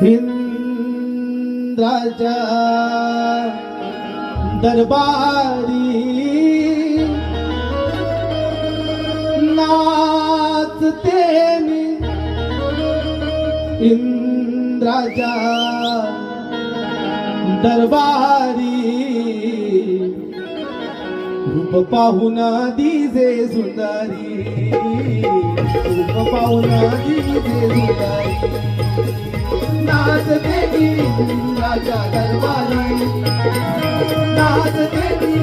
इंद्राच्या दरबारी नाचते मी इंद्राच्या दरबारी रूप पाहून दिसे सुंदरी रूप पाहून दिसे सुंदरी नाचते मी इंद्राच्या दरबारी नाचते मी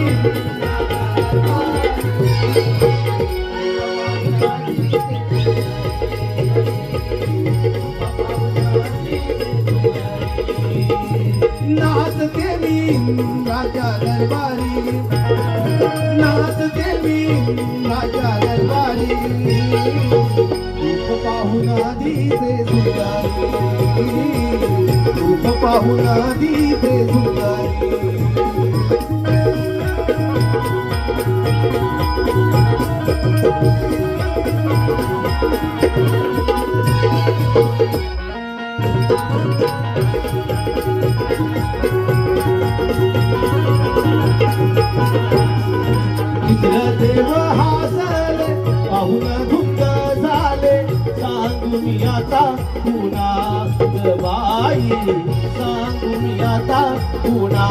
नाचते मी राजा दरबारी नाचते मी राजा दरबारी रूप पाहून दिसे सुंदरी रूप पाहून दिसे सुंदरी देव हासले पाहून धुंद झाले सांगून आता पुन्हा बाई सांगून आता पुन्हा